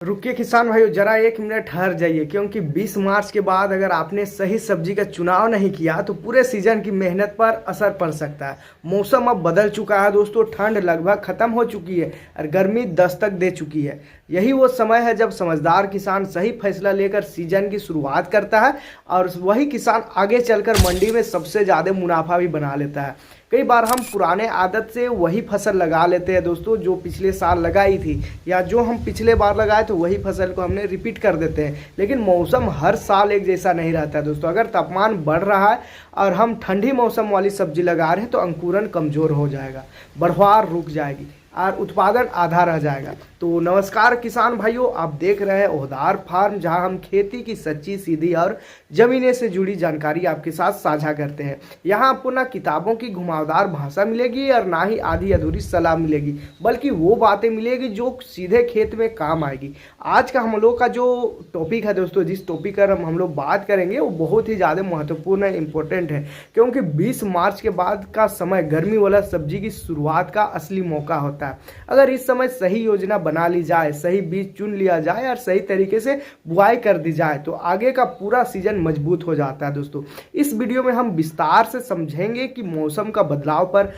रुकिए किसान भाइयों, जरा एक मिनट ठहर जाइए, क्योंकि 20 मार्च के बाद अगर आपने सही सब्जी का चुनाव नहीं किया तो पूरे सीजन की मेहनत पर असर पड़ सकता है। मौसम अब बदल चुका है दोस्तों, ठंड लगभग खत्म हो चुकी है और गर्मी दस्तक दे चुकी है। यही वो समय है जब समझदार किसान सही फैसला लेकर सीजन की शुरुआत करता है और वही किसान आगे चलकर मंडी में सबसे ज़्यादा मुनाफा भी बना लेता है। कई बार हम पुराने आदत से वही फसल लगा लेते हैं दोस्तों जो पिछले साल लगाई थी, या जो हम पिछले बार लगाए तो वही फसल को हमने रिपीट कर देते हैं। लेकिन मौसम हर साल एक जैसा नहीं रहता है दोस्तों। अगर तापमान बढ़ रहा है और हम ठंडी मौसम वाली सब्जी लगा रहे हैं तो अंकुरन कमज़ोर हो जाएगा, बढ़वार रुक जाएगी और उत्पादन आधा रह जाएगा। तो नमस्कार किसान भाइयों, आप देख रहे हैं ओहदार फार्म, जहां हम खेती की सच्ची सीधी और ज़मीने से जुड़ी जानकारी आपके साथ साझा करते हैं। यहां आपको ना किताबों की घुमावदार भाषा मिलेगी और ना ही आधी अधूरी सलाह मिलेगी, बल्कि वो बातें मिलेगी जो सीधे खेत में काम आएगी। आज का हम लोग का जो टॉपिक है दोस्तों, जिस टॉपिक पर हम लोग बात करेंगे वो बहुत ही ज़्यादा महत्वपूर्ण है, इम्पोर्टेंट है, क्योंकि 20 मार्च के बाद का समय गर्मी वाला सब्जी की शुरुआत का असली मौका होता है। अगर इस समय सही योजना बना ली जाए, सही बीज चुन लिया जाए और सही तरीके से बुआई कर दी जाए तो आगे का पूरा सीजन मजबूत हो जाता है दोस्तों। इस वीडियो में हम विस्तार से समझेंगे कि मौसम का बदलाव पर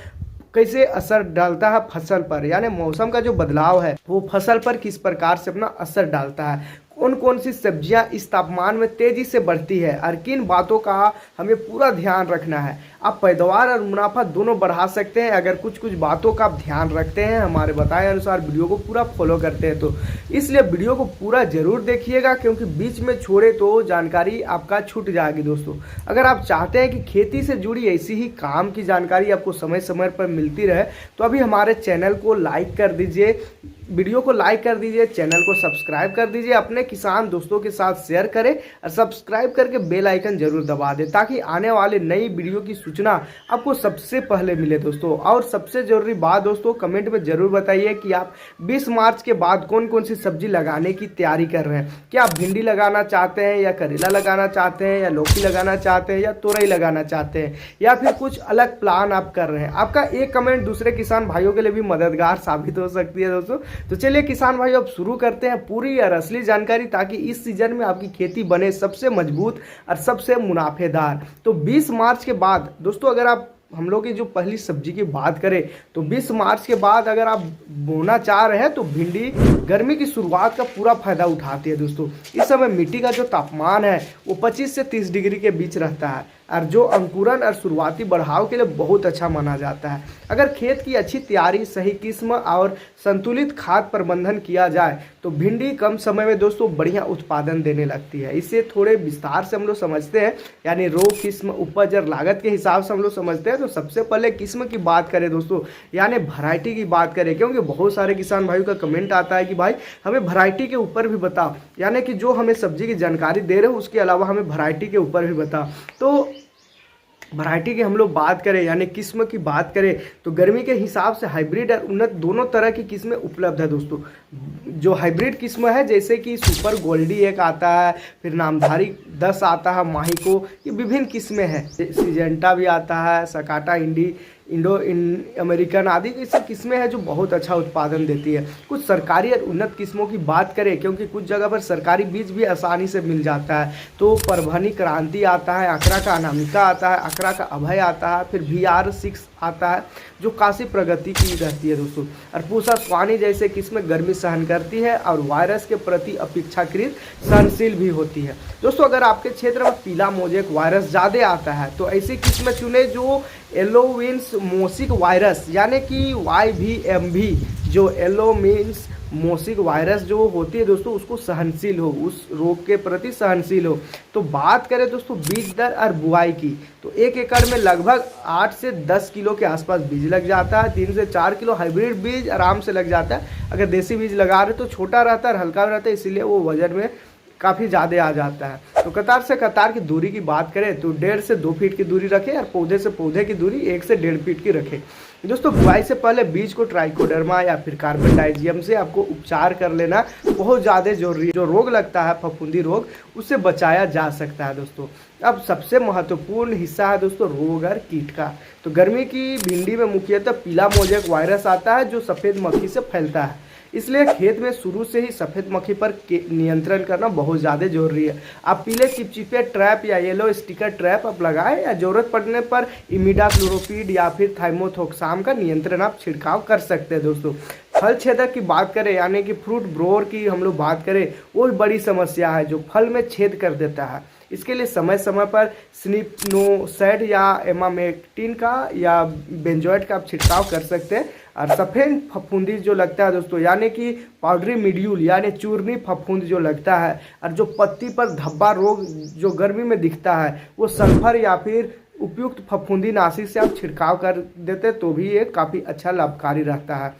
कैसे असर डालता है फसल पर, यानी मौसम का जो बदलाव है वो फसल पर किस प्रकार से अपना असर डालता है, कौन कौन सी सब्जियां इस तापमान में तेजी से बढ़ती है और किन बातों का हमें पूरा ध्यान रखना है। आप पैदावार और मुनाफा दोनों बढ़ा सकते हैं अगर कुछ कुछ बातों का आप ध्यान रखते हैं, हमारे बताए अनुसार वीडियो को पूरा फॉलो करते हैं तो। इसलिए वीडियो को पूरा जरूर देखिएगा, क्योंकि बीच में छोड़े तो जानकारी आपका छूट जाएगी दोस्तों। अगर आप चाहते हैं कि खेती से जुड़ी ऐसी ही काम की जानकारी आपको समय समय पर मिलती रहे तो अभी हमारे चैनल को लाइक कर दीजिए, वीडियो को लाइक कर दीजिए, चैनल को सब्सक्राइब कर दीजिए, अपने किसान दोस्तों के साथ शेयर करें और सब्सक्राइब करके बेल आइकन जरूर दबा दें ताकि आने वाले नई वीडियो की सूचना आपको सबसे पहले मिले दोस्तों। और सबसे जरूरी बात दोस्तों, कमेंट में जरूर बताइए कि आप 20 मार्च के बाद कौन कौन सी सब्जी लगाने की तैयारी कर रहे हैं। क्या आप भिंडी लगाना चाहते हैं, या करेला लगाना चाहते हैं, या लौकी लगाना चाहते हैं, या तोरई लगाना चाहते हैं, या फिर कुछ अलग प्लान आप कर रहे हैं। आपका एक कमेंट दूसरे किसान भाइयों के लिए भी मददगार साबित हो सकती है दोस्तों। तो चलिए किसान भाई अब शुरू करते हैं पूरी और असली जानकारी, ताकि इस सीजन में आपकी खेती बने सबसे मजबूत और सबसे मुनाफेदार। तो 20 मार्च के बाद दोस्तों, अगर आप हम लोग की जो पहली सब्जी की बात करें तो 20 मार्च के बाद अगर आप बोना चाह रहे हैं तो भिंडी गर्मी की शुरुआत का पूरा फायदा उठाती है दोस्तों। इस समय मिट्टी का जो तापमान है वो 25 से 30 डिग्री के बीच रहता है और जो अंकुरन और शुरुआती बढ़ाव के लिए बहुत अच्छा माना जाता है। अगर खेत की अच्छी तैयारी, सही किस्म और संतुलित खाद प्रबंधन किया जाए तो भिंडी कम समय में दोस्तों बढ़िया उत्पादन देने लगती है। इसे थोड़े विस्तार से हम लोग समझते हैं, यानी रोग, किस्म, उपज और लागत के हिसाब से हम लोग समझते हैं। तो सबसे पहले किस्म की बात करें दोस्तों, यानी वैरायटी की बात करें, क्योंकि बहुत सारे किसान भाइयों का कमेंट आता है कि भाई हमें वैरायटी के ऊपर भी बताओ, यानी कि जो हमें सब्जी की जानकारी दे रहे हो उसके अलावा हमें वैरायटी के ऊपर भी बताओ। तो वैरायटी की हम लोग बात करें, यानी किस्म की बात करें, तो गर्मी के हिसाब से हाइब्रिड और उन्नत दोनों तरह की किस्में उपलब्ध है दोस्तों। जो हाइब्रिड किस्म है जैसे कि सुपर गोल्डी एक आता है, फिर नामधारी 10 आता है, माहिको, ये विभिन्न किस्में हैं। सिजेंटा भी आता है, सकाटा, इंडो अमेरिकन आदि ऐसी किस्में हैं जो बहुत अच्छा उत्पादन देती है। कुछ सरकारी और उन्नत किस्मों की बात करें, क्योंकि कुछ जगह पर सरकारी बीज भी आसानी से मिल जाता है, तो परभनी क्रांति आता है, अकरा का अनामिका आता है, अकरा का अभय आता है, फिर VR6 आता है जो काफ़ी प्रगति की रहती है दोस्तों। और पूसा स्वानी जैसे किस्में गर्मी सहन करती है और वायरस के प्रति अपेक्षाकृत सहनशील भी होती है दोस्तों। अगर आपके क्षेत्र में पीला मोजेक वायरस ज़्यादा आता है तो ऐसी किस्में चुने जो येलो मीन्स मोसिक वायरस, यानी कि YVMV, जो येलो मीन्स मोसिक वायरस जो होती है दोस्तों उसको सहनशील हो, उस रोग के प्रति सहनशील हो। तो बात करें दोस्तों बीज दर और बुआई की, तो 1 एकड़ में लगभग 8 से 10 किलो के आसपास बीज लग जाता है। 3 से 4 किलो हाइब्रिड बीज आराम से लग जाता है। अगर देसी बीज लगा रहे तो छोटा रहता है, हल्का रहता है, इसीलिए वो वजन में काफ़ी ज़्यादा आ जाता है। तो कतार से कतार की दूरी की बात करें तो 1.5 से 2 फीट की दूरी रखें और पौधे से पौधे की दूरी 1 से 1.5 फीट की रखें दोस्तों। बुआई से पहले बीज को ट्राइकोडर्मा या फिर कार्बन डाइजियम से आपको उपचार कर लेना बहुत ज़्यादा जरूरी है। जो रोग लगता है फफूंदी रोग, उससे बचाया जा सकता है दोस्तों। अब सबसे महत्वपूर्ण हिस्सा है दोस्तों रोग और कीट का। तो गर्मी की भिंडी में मुख्यतः पीला मोजेक वायरस आता है जो सफ़ेद मक्खी से फैलता है। इसलिए खेत में शुरू से ही सफ़ेद मक्खी पर नियंत्रण करना बहुत ज़्यादा जरूरी है। आप पीले चिपचिपे ट्रैप या येलो स्टिकर ट्रैप आप लगाएं या ज़रूरत पड़ने पर इमिडाक्लोरोपीड या फिर थाइमोथोक्साम का नियंत्रण आप छिड़काव कर सकते हैं दोस्तों। फल छेदक की बात करें यानी कि फ्रूट ब्रोअर की हम लोग बात करें, वो भी बड़ी समस्या है जो फल में छेद कर देता है। इसके लिए समय समय पर स्निप्नोसैड या एमामेक्टिन का या बेंजोएट का आप छिड़काव कर सकते हैं। और सफ़ेद फफूंदी जो लगता है दोस्तों यानी कि पाउडरी मिड्यूल यानी चूर्णी फफूंद जो लगता है और जो पत्ती पर धब्बा रोग जो गर्मी में दिखता है, वो सल्फर या फिर उपयुक्त फफूंदी नाशी से आप छिड़काव कर देते तो भी ये काफ़ी अच्छा लाभकारी रहता है।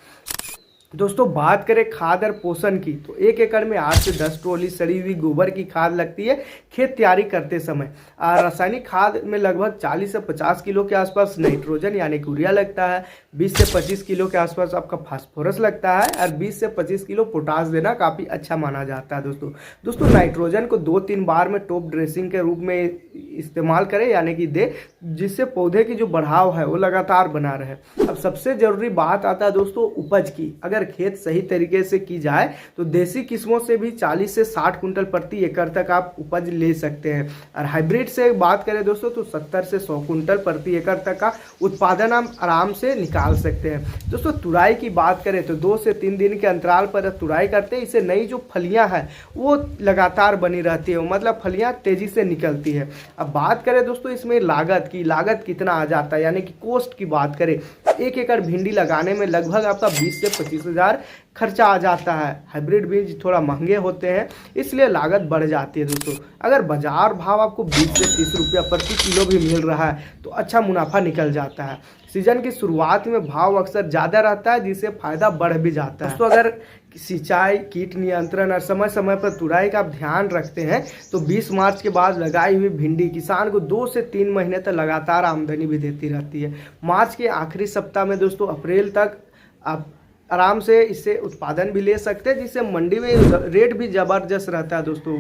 दोस्तों बात करें खाद और पोषण की, तो 1 एकड़ में 8 से 10 ट्रॉली सड़ी हुई गोबर की खाद लगती है खेत तैयारी करते समय। और रासायनिक खाद में लगभग 40 से 50 किलो के आसपास नाइट्रोजन यानी यूरिया लगता है, 20 से 25 किलो के आसपास आपका फास्फोरस लगता है और 20 से 25 किलो पोटास देना काफ़ी अच्छा माना जाता है। दोस्तों नाइट्रोजन को 2-3 बार में टॉप ड्रेसिंग के रूप में इस्तेमाल करें यानी कि दे, जिससे पौधे की जो बढ़ाव है वो लगातार बना रहे। अब सबसे ज़रूरी बात आता है दोस्तों उपज की। अगर खेत सही तरीके से की जाए तो देसी किस्मों से भी 40 से 60 कुंटल प्रति एकड़ तक आप उपज ले सकते हैं। और हाइब्रिड से बात करें दोस्तों तो 70 से 100 कुंटल प्रति एकड़ तक का उत्पादन हम आराम से निकाल सकते हैं। दोस्तों तुराई की बात करें तो 2 से 3 दिन के अंतराल पर तुराई करते हैं। इससे नई जो फलियां हैं वो लगातार बनी रहती है, मतलब फलियां तेजी से निकलती है। अब बात करें दोस्तों इसमें लागत कितना आ जाता है यानी कि कॉस्ट की बात करें, 1 एकड़ भिंडी लगाने में लगभग आपका 20 से 25,000 खर्चा आ जाता है। हाइब्रिड बीज थोड़ा महंगे होते हैं इसलिए लागत बढ़ जाती है दोस्तों। अगर बाजार भाव आपको 20 से 30 रुपया प्रति किलो भी मिल रहा है तो अच्छा मुनाफा निकल जाता है। सीजन की शुरुआत में भाव अक्सर ज़्यादा रहता है जिससे फायदा बढ़ भी जाता है। दोस्तों अगर सिंचाई, कीट नियंत्रण और समय समय पर तुराई का आप ध्यान रखते हैं तो 20 मार्च के बाद लगाई हुई भिंडी किसान को 2 से 3 महीने तक लगातार आमदनी भी देती रहती है। मार्च के आखिरी सप्ताह में दोस्तों अप्रैल तक आप आराम से इससे उत्पादन भी ले सकते हैं, जिससे मंडी में रेट भी ज़बरदस्त रहता है दोस्तों।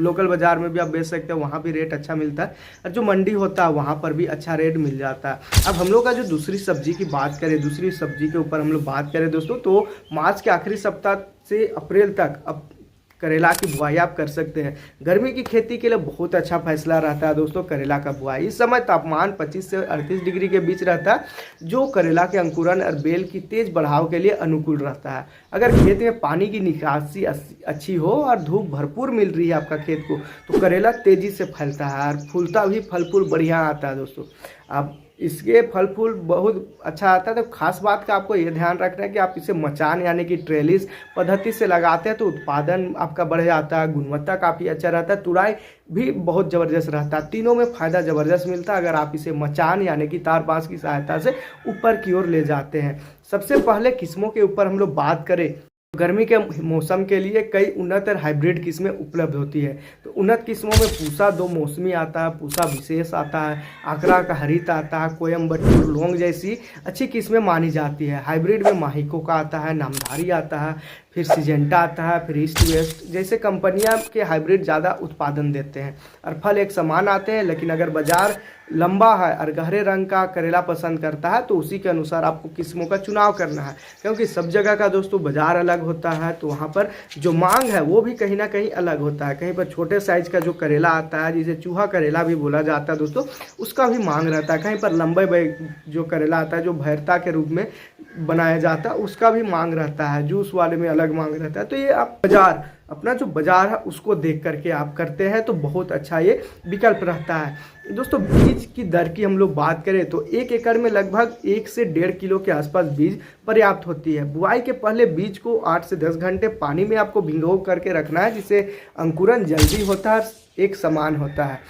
लोकल बाज़ार में भी आप बेच सकते हैं, वहाँ भी रेट अच्छा मिलता है और जो मंडी होता है वहाँ पर भी अच्छा रेट मिल जाता है। अब हम लोग का जो दूसरी सब्जी की बात करें, दूसरी सब्जी के ऊपर हम लोग बात करें दोस्तों तो मार्च के आखिरी सप्ताह से अप्रैल तक अब करेला की बुआई आप कर सकते हैं। गर्मी की खेती के लिए बहुत अच्छा फैसला रहता है दोस्तों करेला का बुआई। इस समय तापमान 25 से 38 डिग्री के बीच रहता है, जो करेला के अंकुरन और बेल की तेज बढ़ाव के लिए अनुकूल रहता है। अगर खेत में पानी की निकासी अच्छी हो और धूप भरपूर मिल रही है आपका खेत को तो करेला तेजी से फैलता है और फूलता भी, फल फूल बढ़िया आता है दोस्तों। अब इसके फल फूल बहुत अच्छा आता है। तो खास बात का आपको ये ध्यान रखना है कि आप इसे मचान यानी कि ट्रेलिस पद्धति से लगाते हैं तो उत्पादन आपका बढ़ जाता है, गुणवत्ता काफ़ी अच्छा रहता है, तुराई भी बहुत ज़बरदस्त रहता है। तीनों में फ़ायदा ज़बरदस्त मिलता है अगर आप इसे मचान यानी कि तार बांस की सहायता से ऊपर की ओर ले जाते हैं। सबसे पहले किस्मों के ऊपर हम लोग बात करें, गर्मी के मौसम के लिए कई उन्नत और हाइब्रिड किस्में उपलब्ध होती है। तो उन्नत किस्मों में पूसा 2 मौसमी आता है, पूसा विशेष आता है, आकरा का हरित आता है, कोयम्बटूर लौंग जैसी अच्छी किस्में मानी जाती है। हाइब्रिड में माहिको का आता है, नामधारी आता है, फिर सिजेंटा आता है, फिर ईस्ट वेस्ट जैसे कंपनियां के हाइब्रिड ज़्यादा उत्पादन देते हैं और फल एक समान आते हैं। लेकिन अगर बाजार लंबा है और गहरे रंग का करेला पसंद करता है तो उसी के अनुसार आपको किस्मों का चुनाव करना है, क्योंकि सब जगह का दोस्तों बाजार अलग होता है तो वहाँ पर जो मांग है वो भी कहीं ना कहीं अलग होता है। कहीं पर छोटे साइज का जो करेला आता है जिसे चूहा करेला भी बोला जाता है दोस्तों, उसका भी मांग रहता है। कहीं पर लंबे जो करेला आता है जो भैरता के रूप में बनाया जाता है उसका भी मांग रहता है, जूस वाले में अलग मांग रहता है। तो ये आप बाजार अपना जो बाजार है उसको देख करके आप करते हैं तो बहुत अच्छा ये विकल्प रहता है। दोस्तों बीज की दर की हम लोग बात करें तो 1 एकड़ में लगभग 1 से 1.5 किलो के आसपास बीज पर्याप्त होती है। बुआई के पहले बीज को 8 से 10 घंटे पानी में आपको भिगो करके रखना है, जिससे अंकुरन जल्दी होता है, एक समान होता है।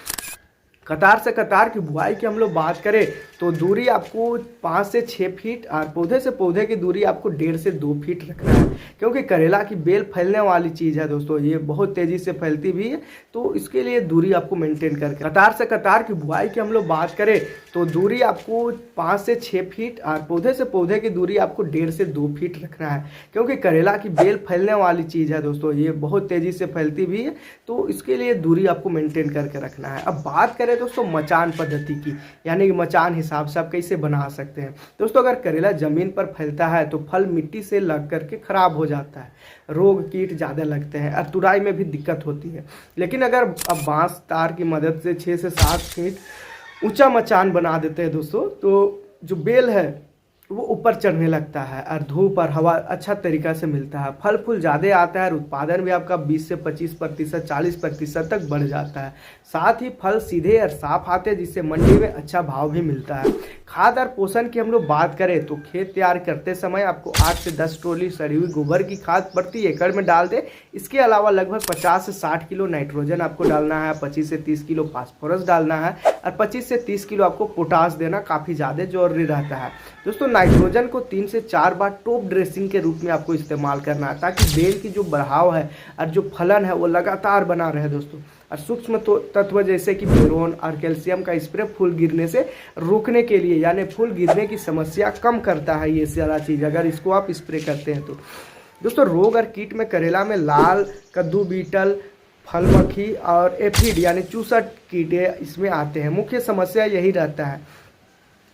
कतार से कतार की बुआई की हम लोग बात करें तो दूरी आपको 5 से 6 फीट और पौधे से पौधे की दूरी आपको 1.5 से 2 फीट रखना है, क्योंकि करेला की बेल फैलने वाली चीज़ है दोस्तों, ये बहुत तेज़ी से फैलती भी है तो इसके लिए दूरी आपको मेंटेन करके। कतार से कतार की बुआई की हम लोग बात करें तो दूरी आपको 5 से 6 फीट और पौधे से पौधे की दूरी आपको 1.5 से 2 फीट रखना है, क्योंकि करेला की बेल फैलने वाली चीज़ है दोस्तों, ये बहुत तेज़ी से फैलती भी है तो इसके लिए दूरी आपको मेंटेन करके रखना है। अब बात करें दोस्तों मचान पद्धति की, यानी कि मचान हिसाब से आप कैसे बना सकते हैं। दोस्तों अगर करेला ज़मीन पर फैलता है तो फल मिट्टी से लग करके ख़राब हो जाता है, रोग कीट ज़्यादा लगते हैं और तुराई में भी दिक्कत होती है। लेकिन अगर अब बांस तार की मदद से 6 से 7 फीट ऊंचा मचान बना देते हैं दोस्तों, तो जो बेल है वो ऊपर चढ़ने लगता है और धूप और हवा अच्छा तरीक़ा से मिलता है, फल फूल ज़्यादा आता है और उत्पादन भी आपका 20 से 25%, 40% तक बढ़ जाता है। साथ ही फल सीधे और साफ आते हैं, जिससे मंडी में अच्छा भाव भी मिलता है। खाद और पोषण की हम लोग बात करें तो खेत तैयार करते समय आपको 8 से 10 ट्रॉली सड़ी हुई गोबर की खाद प्रति एकड़ में डाल दे। इसके अलावा लगभग 50 से 60 किलो नाइट्रोजन आपको डालना है, 25 से 30 किलो फास्फोरस डालना है और 25 से 30 किलो आपको पोटास देना काफ़ी ज़्यादा जरूरी रहता है। दोस्तों नाइट्रोजन को 3 से 4 बार टॉप ड्रेसिंग के रूप में आपको इस्तेमाल करना है, ताकि बेल की जो बढ़ाव है और जो फलन है वो लगातार बना रहे दोस्तों। और सूक्ष्म तत्व जैसे कि बोरोन और कैल्शियम का स्प्रे फूल गिरने से रोकने के लिए, यानी फूल गिरने की समस्या कम करता है ये सारा चीज़, अगर इसको आप स्प्रे करते हैं तो। दोस्तों रोग और कीट में करेला में लाल कद्दू बीटल, फल मक्खी और एफिड यानी चूसट कीड़े इसमें आते हैं। मुख्य समस्या यही रहता है।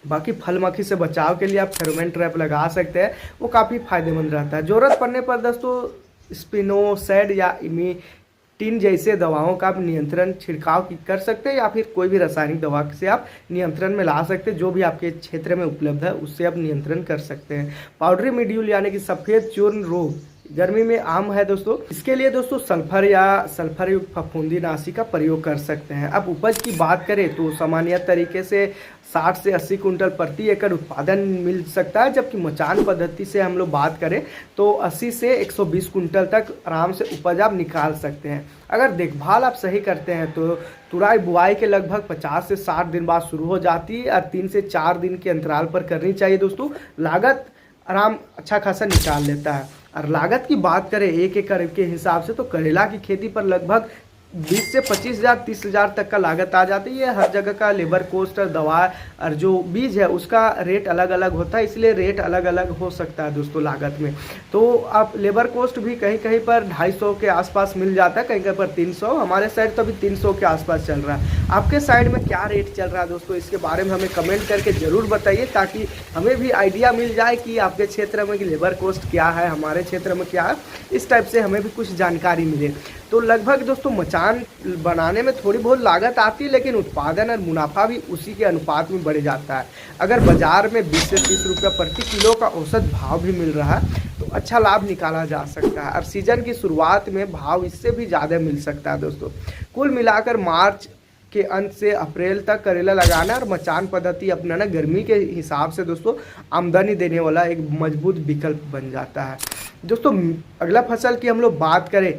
बाकी फल मक्खी से बचाव के लिए आप फेरोमोन ट्रैप लगा सकते हैं, वो काफ़ी फायदेमंद रहता है। ज़रूरत पड़ने पर दोस्तों स्पिनोसाइड या इमिटिन जैसे दवाओं का आप नियंत्रण छिड़काव कर सकते हैं, या फिर कोई भी रासायनिक दवा से आप नियंत्रण में ला सकते हैं। जो भी आपके क्षेत्र में उपलब्ध है उससे आप नियंत्रण कर सकते हैं। पाउडरी मिड्यूल यानी कि सफ़ेद चूर्ण रोग गर्मी में आम है दोस्तों, इसके लिए दोस्तों सल्फर या सल्फर युक्त फफूंदीनाशी का प्रयोग कर सकते हैं। अब उपज की बात करें तो सामान्य तरीके से 60 से 80 कुंटल प्रति एकड़ उत्पादन मिल सकता है, जबकि मचान पद्धति से हम लोग बात करें तो 80 से 120 कुंटल तक आराम से उपज आप निकाल सकते हैं। अगर देखभाल आप सही करते हैं तो तुराई बुआई के लगभग 50 से 60 दिन बाद शुरू हो जाती है और 3 से 4 दिन के अंतराल पर करनी चाहिए दोस्तों। लागत आराम अच्छा खासा निकाल लेता है। और लागत की बात करें 1 एकड़ के हिसाब से तो करेला की खेती पर लगभग 20 से 25,000 30,000 तक का लागत आ जाती है। हर जगह का लेबर कॉस्ट और दवा और जो बीज है उसका रेट अलग अलग होता है, इसलिए रेट अलग अलग हो सकता है दोस्तों लागत में। तो आप लेबर कॉस्ट भी कहीं कहीं पर 250 के आसपास मिल जाता है, कहीं कहीं पर 300, हमारे साइड तो अभी 300 के आसपास चल रहा है। आपके साइड में क्या रेट चल रहा है दोस्तों, इसके बारे में हमें कमेंट करके ज़रूर बताइए, ताकि हमें भी आइडिया मिल जाए कि आपके क्षेत्र में कि लेबर कॉस्ट क्या है, हमारे क्षेत्र में क्या है, इस टाइप से हमें भी कुछ जानकारी मिले। तो लगभग दोस्तों मचान बनाने में थोड़ी बहुत लागत आती है, लेकिन उत्पादन और मुनाफा भी उसी के अनुपात में बढ़ जाता है। अगर बाजार में 20 से 30 रुपये प्रति किलो का औसत भाव भी मिल रहा है तो अच्छा लाभ निकाला जा सकता है। और सीजन की शुरुआत में भाव इससे भी ज़्यादा मिल सकता है दोस्तों। कुल मिलाकर मार्च के अंत से अप्रैल तक करेला लगाना और मचान पद्धति अपनाना गर्मी के हिसाब से दोस्तों आमदनी देने वाला एक मजबूत विकल्प बन जाता है। दोस्तों अगला फसल की हम लोग बात करें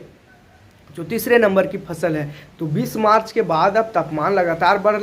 जो तीसरे नंबर की फसल है, तो 20 मार्च के बाद अब तापमान लगातार बढ़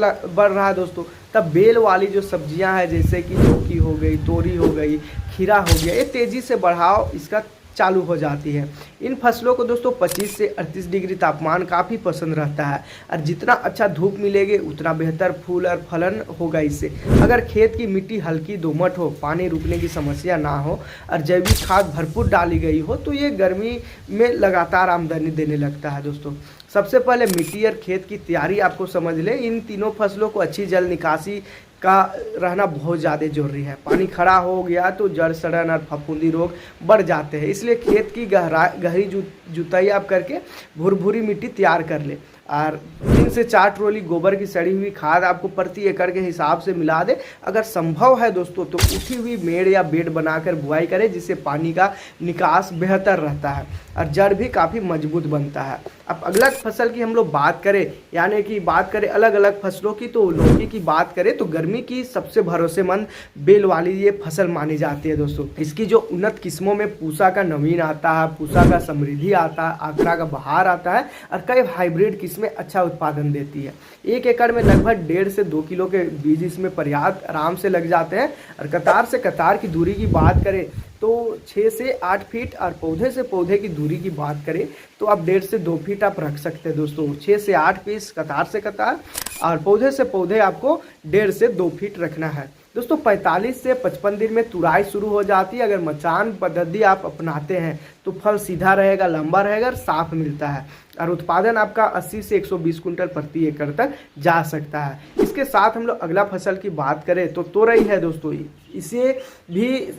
रहा है दोस्तों। तब बेल वाली जो सब्जियां हैं जैसे कि लौकी हो गई, तोरी हो गई, खीरा हो गया, ये तेज़ी से बढ़ाव इसका चालू हो जाती है। इन फसलों को दोस्तों 25 से 38 डिग्री तापमान काफ़ी पसंद रहता है, और जितना अच्छा धूप मिलेगी उतना बेहतर फूल और फलन होगा इससे। अगर खेत की मिट्टी हल्की दोमट हो, पानी रुकने की समस्या ना हो और जैविक खाद भरपूर डाली गई हो तो ये गर्मी में लगातार आमदनी देने लगता है दोस्तों। सबसे पहले मिट्टी और खेत की तैयारी आपको समझ ले। इन तीनों फसलों को अच्छी जल निकासी का रहना बहुत ज़्यादा जरूरी है। पानी खड़ा हो गया तो जड़ सड़न और फफूंदी रोग बढ़ जाते हैं, इसलिए खेत की गहरी जुताई आप करके भुरभुरी मिट्टी तैयार कर ले और 3 से 4 ट्रॉली गोबर की सड़ी हुई खाद आपको प्रति एकड़ के हिसाब से मिला दे। अगर संभव है दोस्तों तो उठी हुई मेड़ या बेड बनाकर बुआई करें, जिससे पानी का निकास बेहतर रहता है और जड़ भी काफ़ी मजबूत बनता है। अब अगला फसल की हम लोग बात करें, यानी कि बात करें अलग अलग फसलों की, तो लौकी की बात करें तो गर्मी की सबसे भरोसेमंद बेल वाली ये फसल मानी जाती है दोस्तों। इसकी जो उन्नत किस्मों में पूसा का नवीन आता है, पूसा का समृद्धि आता है, आगरा का बहार आता है और कई हाइब्रिड किस्में अच्छा उत्पादन देती है। 1 एकड़ में लगभग 1.5 से 2 किलो के बीज इसमें पर्याप्त आराम से लग जाते हैं। और कतार से कतार की दूरी की बात करें तो 6 से 8 फीट, और पौधे से पौधे की दूरी की बात करें तो आप 1.5 से 2 फीट आप रख सकते हैं दोस्तों। 6 से 8 पीस कतार से कतार और पौधे से पौधे आपको 1.5 से 2 फीट रखना है। दोस्तों 45 से 55 दिन में तुड़ाई शुरू हो जाती है। अगर मचान पद्धति आप अपनाते हैं तो फल सीधा रहेगा, लंबा रहेगा और साफ मिलता है और उत्पादन आपका 80 से 120 कुंटल प्रति एकड़ तक जा सकता है। इसके साथ हम लोग अगला फसल की बात करें तो तोरई है दोस्तों। इसे भी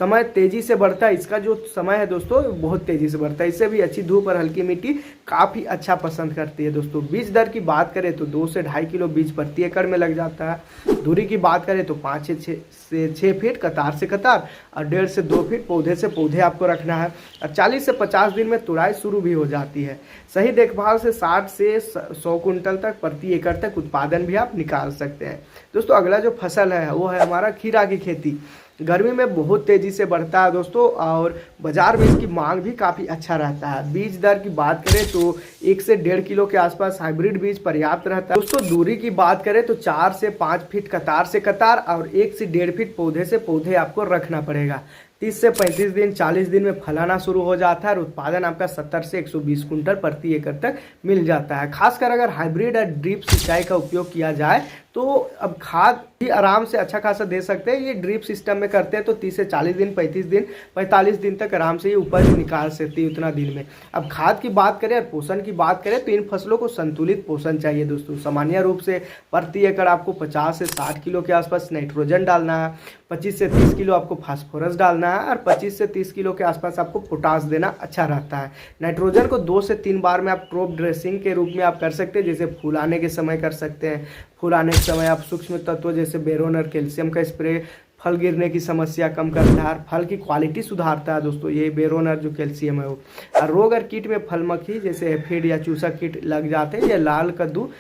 समय तेज़ी से बढ़ता है, इसका जो समय है दोस्तों बहुत तेज़ी से बढ़ता है। इससे भी अच्छी धूप और हल्की मिट्टी काफ़ी अच्छा पसंद करती है दोस्तों। बीज दर की बात करें तो 2 से 2.5 किलो बीज प्रति एकड़ में लग जाता है। दूरी की बात करें तो 5 से 6 फीट कतार से कतार और 1.5 से 2 फीट पौधे से पौधे आपको रखना है और 40 से 50 दिन में तुड़ाई शुरू भी हो जाती है। सही देखभाल से 60 से 100 कुंटल तक प्रति एकड़ तक उत्पादन भी आप निकाल सकते हैं। दोस्तों अगला जो फसल है वो है हमारा खीरा की खेती। गर्मी में बहुत तेज़ी से बढ़ता है दोस्तों और बाजार में इसकी मांग भी काफ़ी अच्छा रहता है। बीज दर की बात करें तो 1 से 1.5 किलो के आसपास हाइब्रिड बीज पर्याप्त रहता है। दोस्तों दूरी की बात करें तो 4 से 5 फीट कतार से कतार और 1 से 1.5 फीट पौधे से पौधे आपको रखना पड़ेगा। 30 से 35 दिन 40 दिन में फलाना शुरू हो जाता है और उत्पादन आपका 70 से 120 कुंटल प्रति एकड़ तक मिल जाता है। खासकर अगर हाइब्रिड और ड्रिप सिंचाई का उपयोग किया जाए तो अब खाद भी आराम से अच्छा खासा दे सकते हैं। ये ड्रिप सिस्टम में करते हैं तो 30 से 40 दिन 45 दिन तक आराम से ये उपज निकाल सकती है उतना दिन में। अब खाद की बात करें और पोषण की बात करें तो इन फसलों को संतुलित पोषण चाहिए दोस्तों। सामान्य रूप से प्रति एकड़ आपको 50 से 60 किलो के आसपास नाइट्रोजन डालना है, 25 से 30 किलो आपको फास्फोरस डालना है और 25 से 30 किलो के आसपास आपको पोटास देना अच्छा रहता है। नाइट्रोजन को 2 से 3 बार में आप क्रॉप ड्रेसिंग के रूप में आप कर सकते हैं, जैसे फूल आने के समय कर सकते हैं। फूल आने के समय आप सूक्ष्म तत्व जैसे बेरोन और कैल्शियम का स्प्रे फल गिरने की समस्या कम करता है, फल की क्वालिटी सुधारता है दोस्तों। ये बेरोन और जो कैल्शियम है वो और रोग और कीट में फल मक्खी जैसे एफिड या चूसा कीट लग जाते हैं या लाल कद्दू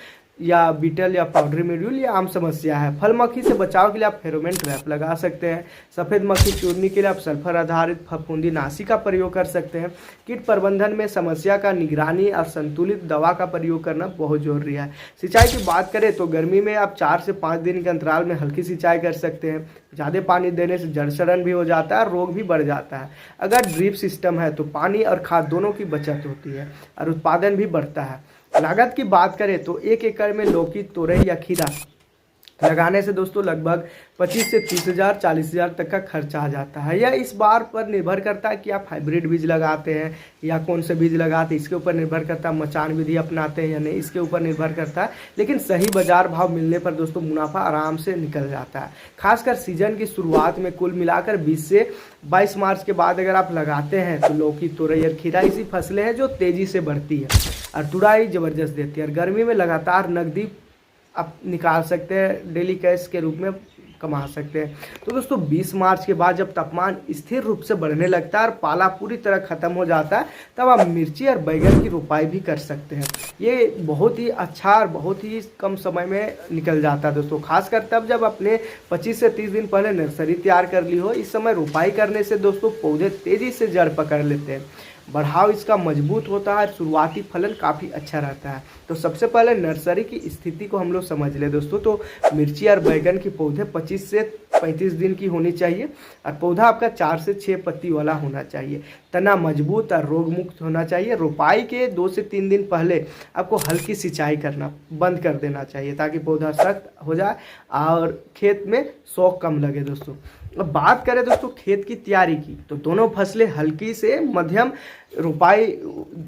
या बीटल या पाउडरी मिड्यूल या आम समस्या है। फल मक्खी से बचाव के लिए आप फेरोमोन ट्रैप लगा सकते हैं। सफ़ेद मक्खी चूरने के लिए आप सल्फर आधारित फफूंदी नाशी का प्रयोग कर सकते हैं। कीट प्रबंधन में समस्या का निगरानी और संतुलित दवा का प्रयोग करना बहुत जरूरी है। सिंचाई की बात करें तो गर्मी में आप 4 से 5 दिन के अंतराल में हल्की सिंचाई कर सकते हैं। ज़्यादा पानी देने से जड़ सड़न भी हो जाता है और रोग भी बढ़ जाता है। अगर ड्रिप सिस्टम है तो पानी और खाद दोनों की बचत होती है और उत्पादन भी बढ़ता है। लागत की बात करें तो 1 एकड़ में लौकी, तोरई या खीरा लगाने से दोस्तों लगभग 25 से 30,000 40,000 तक का खर्चा आ जाता है। यह इस बार पर निर्भर करता है कि आप हाइब्रिड बीज लगाते हैं या कौन से बीज लगाते हैं, इसके ऊपर निर्भर करता है। मचान विधि अपनाते हैं या नहीं, इसके ऊपर निर्भर करता है। लेकिन सही बाजार भाव मिलने पर दोस्तों मुनाफा आराम से निकल जाता है। खासकर सीजन की शुरुआत में कुल मिलाकर 20 से 22 मार्च के बाद अगर आप लगाते हैं तो लौकी, तोरई और खीरा ऐसी फसलें हैं जो तेज़ी से बढ़ती है और तुड़ाई ज़बरदस्त देती है और गर्मी में लगातार नकदी आप निकाल सकते हैं, डेली कैश के रूप में कमा सकते हैं। तो दोस्तों 20 मार्च के बाद जब तापमान स्थिर रूप से बढ़ने लगता है और पाला पूरी तरह खत्म हो जाता है तब आप मिर्ची और बैगन की रोपाई भी कर सकते हैं। ये बहुत ही अच्छा और बहुत ही कम समय में निकल जाता है दोस्तों। खासकर तब जब अपने 25 से 30 दिन पहले नर्सरी तैयार कर ली हो। इस समय रोपाई करने से दोस्तों पौधे तेज़ी से जड़ पकड़ लेते हैं, बढ़ाव इसका मजबूत होता है, शुरुआती फलन काफ़ी अच्छा रहता है। तो सबसे पहले नर्सरी की स्थिति को हम लोग समझ ले दोस्तों। तो मिर्ची और बैगन की पौधे 25 से 35 दिन की होनी चाहिए और पौधा आपका 4 से 6 पत्ती वाला होना चाहिए। तना मजबूत और रोग मुक्त होना चाहिए। रोपाई के 2 से 3 दिन पहले आपको हल्की सिंचाई करना बंद कर देना चाहिए ताकि पौधा सख्त हो जाए और खेत में शौक कम लगे दोस्तों। अब बात करें दोस्तों खेत की तैयारी की तो दोनों फसलें हल्की से मध्यम रोपाई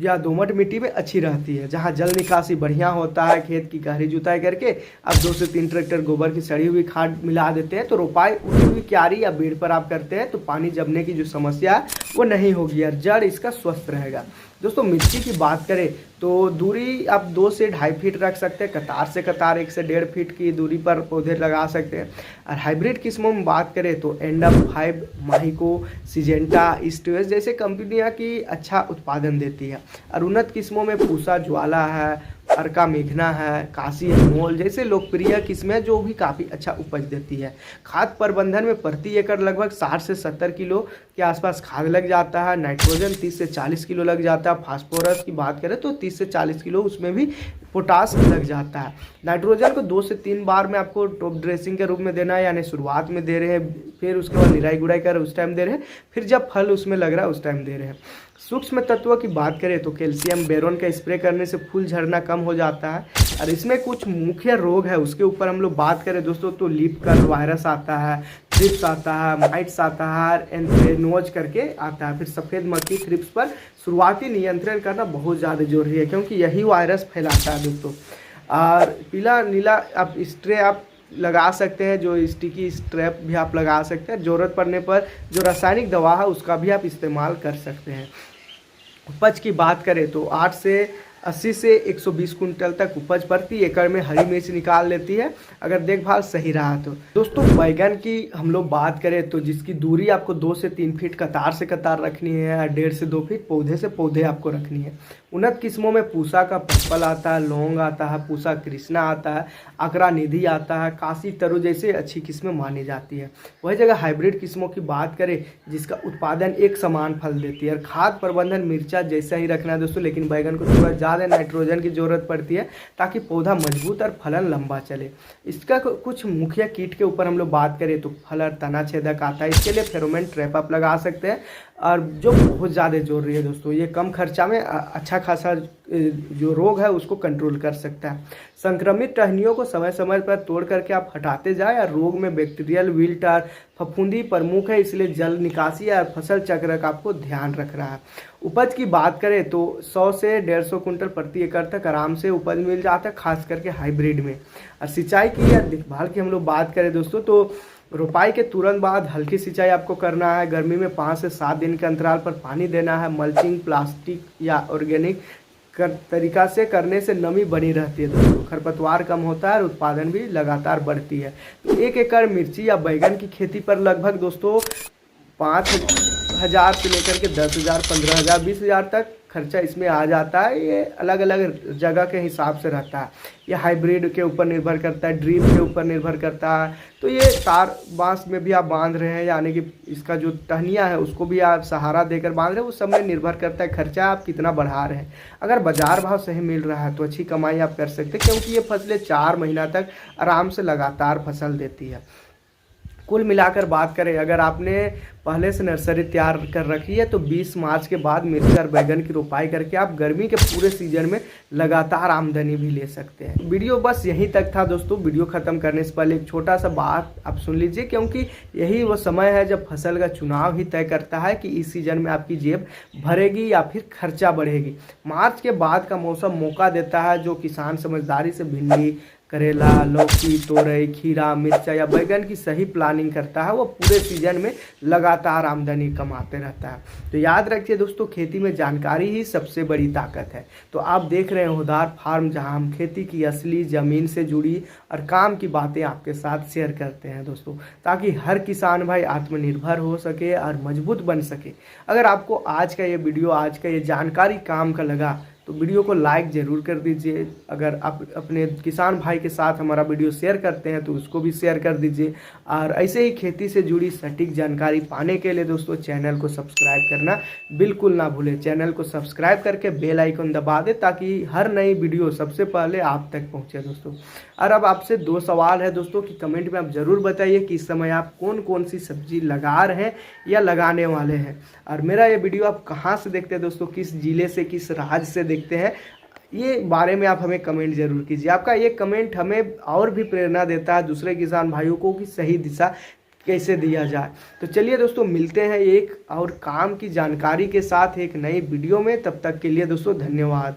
या दोमट मिट्टी में अच्छी रहती है। जहां जल निकासी बढ़िया होता है, खेत की गहरी जुताई करके आप 2 से 3 ट्रैक्टर गोबर की सड़ी हुई खाद मिला देते हैं तो रोपाई उठी हुई क्यारी या बेड़ पर आप करते हैं तो पानी जमने की जो समस्या है वो नहीं होगी और जड़ इसका स्वस्थ रहेगा। दोस्तों मिर्ची की बात करें तो दूरी आप 2 से 2.5 फीट रख सकते हैं। कतार से कतार 1 से 1.5 फीट की दूरी पर पौधे लगा सकते हैं। और हाइब्रिड किस्मों में बात करें तो एंडम 5, माहिको, सिजेंटा, ईस्ट-वेस्ट जैसे कंपनियां की अच्छा उत्पादन देती है। और उन्नत किस्मों में पूसा ज्वाला है, अर्का मेघना है, काशी अनमोल जैसे लोकप्रिय किस्में जो भी काफ़ी अच्छा उपज देती है। खाद प्रबंधन में प्रति एकड़ लगभग 60 से 70 किलो के आसपास खाद लग जाता है। नाइट्रोजन 30 से 40 किलो लग जाता है। फास्फोरस की बात करें तो 30 से 40 किलो, उसमें भी पोटास लग जाता है। नाइट्रोजन को 2 से 3 बार में आपको टॉप ड्रेसिंग के रूप में देना है, यानी शुरुआत में दे रहे हैं फिर उसके बाद निराई गुड़ाई कर उस टाइम दे रहे हैं, फिर जब फल उसमें लग रहा है उस टाइम दे रहे हैं। सूक्ष्म तत्वों की बात करें तो कैल्शियम बोरोन का स्प्रे करने से फूल झड़ना कम हो जाता है। और इसमें कुछ मुख्य रोग है उसके ऊपर हम लोग बात करें दोस्तों तो लीफ कर्ल वायरस आता है, थ्रिप्स आता है, माइट्स आता है, एंथ्रेनोज करके आता है। फिर सफ़ेद मक्खी थ्रिप्स पर शुरुआती नियंत्रण करना बहुत ज़्यादा जरूरी है क्योंकि यही वायरस फैलाता है दोस्तों। और पीला नीला आप स्प्रे आप लगा सकते हैं, जो स्टिकी स्ट्रैप भी आप लगा सकते हैं। ज़रूरत पड़ने पर जो रासायनिक दवा है उसका भी आप इस्तेमाल कर सकते हैं। उपज की बात करें तो 8 से 80 से 120 कुंटल तक उपज प्रति एकड़ में हरी मिर्च निकाल लेती है अगर देखभाल सही रहा तो। दोस्तों बैगन की हम लोग बात करें तो जिसकी दूरी आपको 2 से 3 फीट कतार से कतार रखनी है और 1.5 से 2 फीट पौधे से पौधे आपको रखनी है। उन्नत किस्मों में पूसा का पर्पल आता है, लौंग आता है, पूसा कृष्णा आता है, अकरा निधि आता है, काशी तरु जैसे अच्छी किस्में मानी जाती है। वही जगह हाइब्रिड किस्मों की बात करें जिसका उत्पादन एक समान फल देती है। और खाद प्रबंधन मिर्चा जैसा ही रखना है दोस्तों, लेकिन बैगन को थोड़ा ज़्यादा नाइट्रोजन की ज़रूरत पड़ती है ताकि पौधा मजबूत और फलन लंबा चले। इसका कुछ मुख्य कीट के ऊपर हम लोग बात करें तो फल और तना छेदक आता है, इसके लिए फेरोमोन ट्रैप आप लगा सकते हैं। और जो बहुत ज़्यादा जरूरी है दोस्तों, ये कम खर्चा में अच्छा खासा जो रोग है उसको कंट्रोल कर सकता है। संक्रमित टहनियों को समय समय पर तोड़ करके आप हटाते जाए। और रोग में बैक्टीरियल विल्ट और फफूंदी प्रमुख है, इसलिए जल निकासी और फसल चक्र का आपको ध्यान रखना है। उपज की बात करें तो 100 से 150 कुंटल प्रति एकड़ तक आराम से उपज मिल जाता है, खास करके हाइब्रिड में। और सिंचाई की या देखभाल की हम लोग बात करें दोस्तों तो रोपाई के तुरंत बाद हल्की सिंचाई आपको करना है। गर्मी में 5 से 7 दिन के अंतराल पर पानी देना है। मल्चिंग प्लास्टिक या ऑर्गेनिक तरीका से करने से नमी बनी रहती है दोस्तों, खरपतवार कम होता है और उत्पादन भी लगातार बढ़ती है। तो 1 एकड़ मिर्ची या बैगन की खेती पर लगभग दोस्तों 5,000 से लेकर के 10,000, 15,000, 20,000 तक खर्चा इसमें आ जाता है। ये अलग अलग जगह के हिसाब से रहता है। ये हाइब्रिड के ऊपर निर्भर करता है, ड्रिप के ऊपर निर्भर करता है। तो ये तार बांस में भी आप बांध रहे हैं, यानी कि इसका जो टहनियाँ है उसको भी आप सहारा देकर बांध रहे हैं, उस सब में निर्भर करता है खर्चा आप कितना बढ़ा रहे हैं। अगर बाजार भाव सही मिल रहा है तो अच्छी कमाई आप कर सकते हैं क्योंकि ये फसलें 4 महीना तक आराम से लगातार फसल देती है। कुल मिलाकर बात करें अगर आपने पहले से नर्सरी तैयार कर रखी है तो 20 मार्च के बाद मिर्च और बैगन की रोपाई करके आप गर्मी के पूरे सीजन में लगातार आमदनी भी ले सकते हैं। वीडियो बस यहीं तक था दोस्तों। वीडियो ख़त्म करने से पहले एक छोटा सा बात आप सुन लीजिए क्योंकि यही वो समय है जब फसल का चुनाव ही तय करता है कि इस सीजन में आपकी जेब भरेगी या फिर खर्चा बढ़ेगी। मार्च के बाद का मौसम मौका देता है जो किसान समझदारी से भिंडी, करेला, लौकी, तोरई, खीरा, मिर्चा या बैगन की सही प्लानिंग करता है वो पूरे सीजन में लगातार आमदनी कमाते रहता है। तो याद रखिए दोस्तों, खेती में जानकारी ही सबसे बड़ी ताकत है। तो आप देख रहे हैं होदार फार्म, जहां हम खेती की असली ज़मीन से जुड़ी और काम की बातें आपके साथ शेयर करते हैं दोस्तों, ताकि हर किसान भाई आत्मनिर्भर हो सके और मजबूत बन सके। अगर आपको आज का ये वीडियो, आज का ये जानकारी काम का लगा तो वीडियो को लाइक ज़रूर कर दीजिए। अगर आप अपने किसान भाई के साथ हमारा वीडियो शेयर करते हैं तो उसको भी शेयर कर दीजिए। और ऐसे ही खेती से जुड़ी सटीक जानकारी पाने के लिए दोस्तों चैनल को सब्सक्राइब करना बिल्कुल ना भूलें। चैनल को सब्सक्राइब करके बेल आइकन दबा दें ताकि हर नई वीडियो सबसे पहले आप तक पहुँचे दोस्तों। और अब आपसे 2 सवाल है दोस्तों कि कमेंट में आप ज़रूर बताइए कि इस समय आप कौन कौन सी सब्जी लगा रहे हैं या लगाने वाले हैं। और मेरा ये वीडियो आप कहाँ से देखते हैं दोस्तों, किस ज़िले से, किस राज्य से देखते हैं, ये बारे में आप हमें कमेंट जरूर कीजिए। आपका ये कमेंट हमें और भी प्रेरणा देता है दूसरे किसान भाइयों को कि सही दिशा कैसे दिया जाए। तो चलिए दोस्तों, मिलते हैं एक और काम की जानकारी के साथ एक नई वीडियो में। तब तक के लिए दोस्तों धन्यवाद।